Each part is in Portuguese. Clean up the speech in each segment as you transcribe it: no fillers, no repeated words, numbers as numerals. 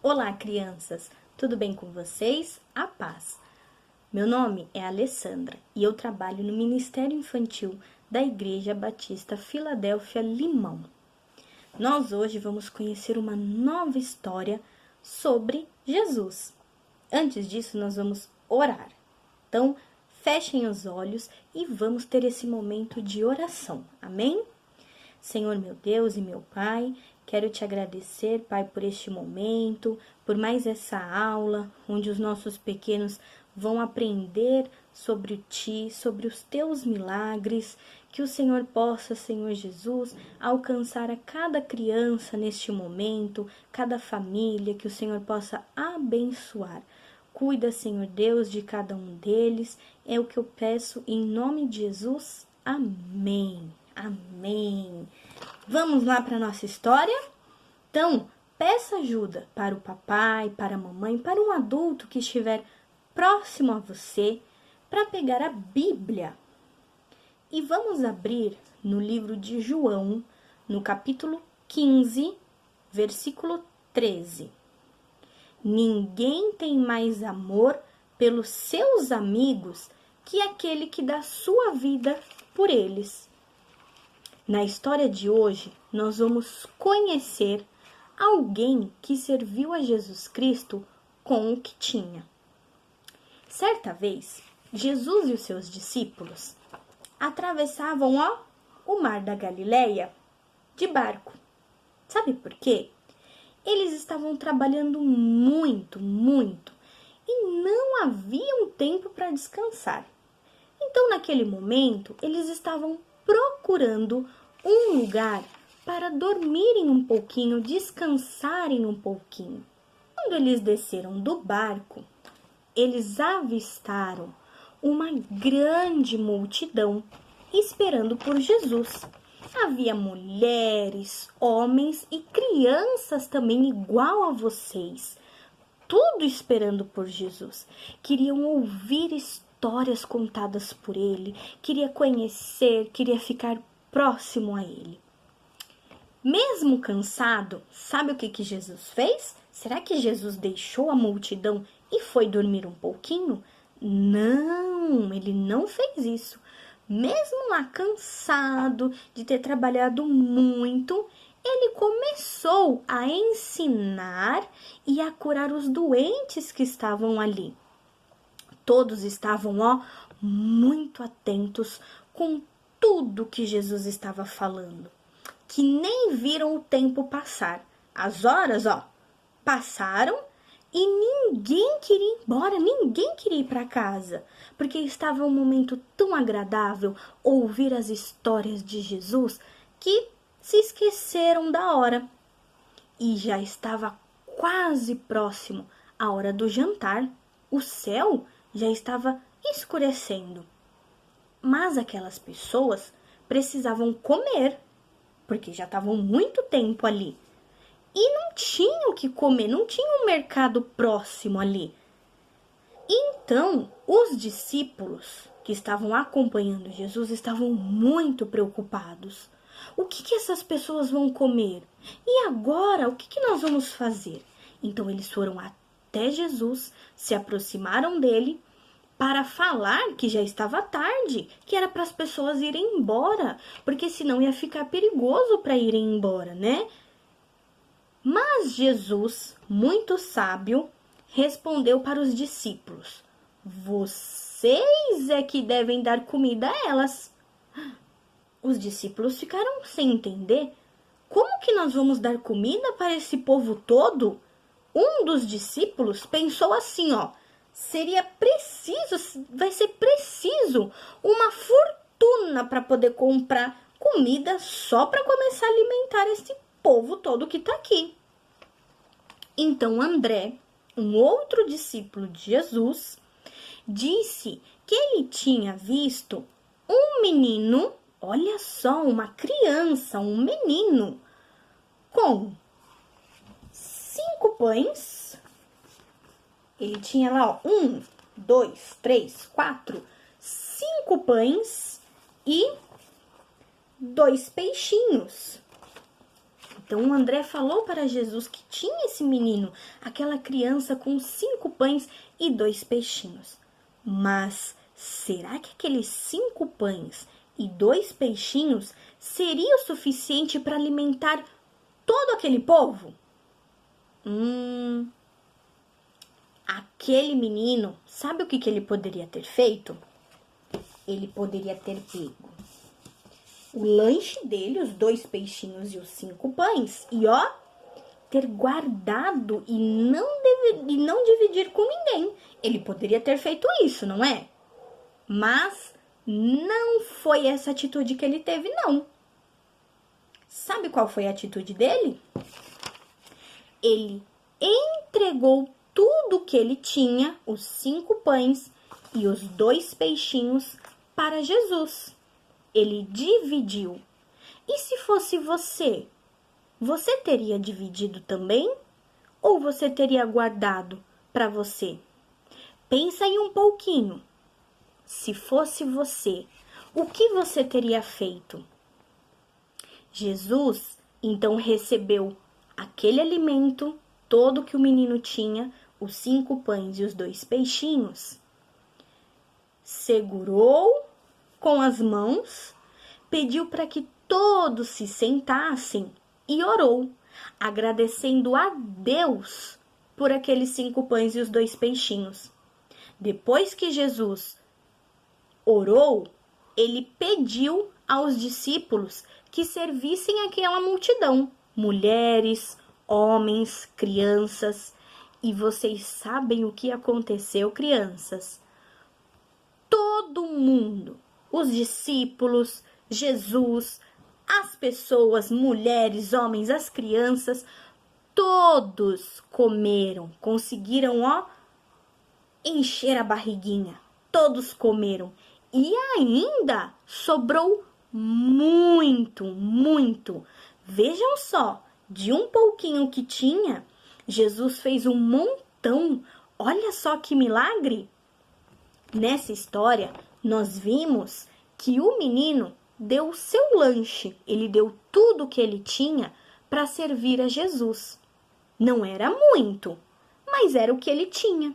Olá, crianças! Tudo bem com vocês? A paz! Meu nome é Alessandra e eu trabalho no Ministério Infantil da Igreja Batista Filadélfia Limão. Nós hoje vamos conhecer uma nova história sobre Jesus. Antes disso, nós vamos orar. Então, fechem os olhos e vamos ter esse momento de oração. Amém? Senhor meu Deus e meu Pai, quero te agradecer, Pai, por este momento, por mais essa aula, onde os nossos pequenos vão aprender sobre ti, sobre os teus milagres, que o Senhor possa, Senhor Jesus, alcançar a cada criança neste momento, cada família, que o Senhor possa abençoar. Cuida, Senhor Deus, de cada um deles, é o que eu peço em nome de Jesus. Amém. Amém. Vamos lá para a nossa história? Então, peça ajuda para o papai, para a mamãe, para um adulto que estiver próximo a você, para pegar a Bíblia. E vamos abrir no livro de João, no capítulo 15, versículo 13. Ninguém tem mais amor pelos seus amigos que aquele que dá sua vida por eles. Na história de hoje, nós vamos conhecer alguém que serviu a Jesus Cristo com o que tinha. Certa vez, Jesus e os seus discípulos atravessavam o mar da Galileia de barco. Sabe por quê? Eles estavam trabalhando muito e não havia um tempo para descansar. Então, naquele momento, eles estavam procurando um lugar para dormirem um pouquinho, descansarem um pouquinho. Quando eles desceram do barco, eles avistaram uma grande multidão esperando por Jesus. Havia mulheres, homens e crianças também igual a vocês, tudo esperando por Jesus. Queriam ouvir histórias contadas por ele, queria conhecer, queria ficar próximo a ele. Mesmo cansado, sabe o que Jesus fez? Será que Jesus deixou a multidão e foi dormir um pouquinho? Não, ele não fez isso. Mesmo lá cansado de ter trabalhado muito, ele começou a ensinar e a curar os doentes que estavam ali. Todos estavam, muito atentos com tudo que Jesus estava falando, que nem viram o tempo passar. As horas, passaram e ninguém queria ir embora, ninguém queria ir para casa, porque estava um momento tão agradável ouvir as histórias de Jesus que se esqueceram da hora. E já estava quase próximo a hora do jantar. O céu já estava escurecendo. Mas aquelas pessoas precisavam comer, porque já estavam muito tempo ali. E não tinham o que comer, não tinha um mercado próximo ali. Então, os discípulos que estavam acompanhando Jesus estavam muito preocupados. O que essas pessoas vão comer? E agora, o que nós vamos fazer? Então, eles foram até Jesus, se aproximaram dele para falar que já estava tarde, que era para as pessoas irem embora, porque senão ia ficar perigoso para irem embora, né? Mas Jesus, muito sábio, respondeu para os discípulos: vocês é que devem dar comida a elas. Os discípulos ficaram sem entender. Como que nós vamos dar comida para esse povo todo? Um dos discípulos pensou assim, vai ser preciso uma fortuna para poder comprar comida só para começar a alimentar esse povo todo que está aqui. Então André, um outro discípulo de Jesus, disse que ele tinha visto um menino, olha só, uma criança, um menino, com 5 pães. Ele tinha lá, 1, 2, 3, 4, 5 pães e 2 peixinhos. Então o André falou para Jesus que tinha esse menino, aquela criança com 5 pães e 2 peixinhos. Mas será que aqueles 5 pães e 2 peixinhos seria o suficiente para alimentar todo aquele povo? Aquele menino, sabe o que ele poderia ter feito? Ele poderia ter pego o lanche dele, os 2 peixinhos e os 5 pães, e ter guardado e não dividir com ninguém. Ele poderia ter feito isso, não é? Mas não foi essa atitude que ele teve, não. Sabe qual foi a atitude dele? Ele entregou tudo que ele tinha, os 5 pães e os 2 peixinhos, para Jesus. Ele dividiu. E se fosse você? Você teria dividido também? Ou você teria guardado para você? Pensa aí um pouquinho. Se fosse você, o que você teria feito? Jesus, então, recebeu aquele alimento todo que o menino tinha, os 5 pães e os 2 peixinhos, segurou com as mãos, pediu para que todos se sentassem e orou, agradecendo a Deus por aqueles 5 pães e os 2 peixinhos. Depois que Jesus orou, ele pediu aos discípulos que servissem aquela multidão, mulheres, homens, crianças. E vocês sabem o que aconteceu, crianças? Todo mundo, os discípulos, Jesus, as pessoas, mulheres, homens, as crianças, todos comeram, conseguiram, encher a barriguinha. Todos comeram. E ainda sobrou muito, muito. Vejam só, de um pouquinho que tinha, Jesus fez um montão. Olha só que milagre! Nessa história, nós vimos que o menino deu o seu lanche. Ele deu tudo o que ele tinha para servir a Jesus. Não era muito, mas era o que ele tinha.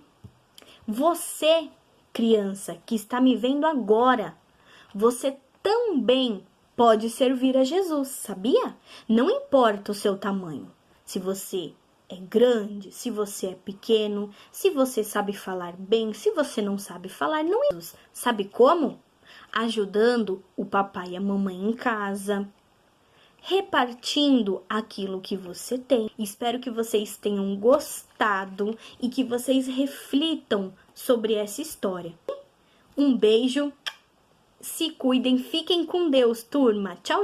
Você, criança, que está me vendo agora, você também pode servir a Jesus, sabia? Não importa o seu tamanho. Se você é grande, se você é pequeno, se você sabe falar bem, se você não sabe falar, não é Jesus. Sabe como? Ajudando o papai e a mamãe em casa, repartindo aquilo que você tem. Espero que vocês tenham gostado e que vocês reflitam sobre essa história. Um beijo, se cuidem, fiquem com Deus, turma. Tchau!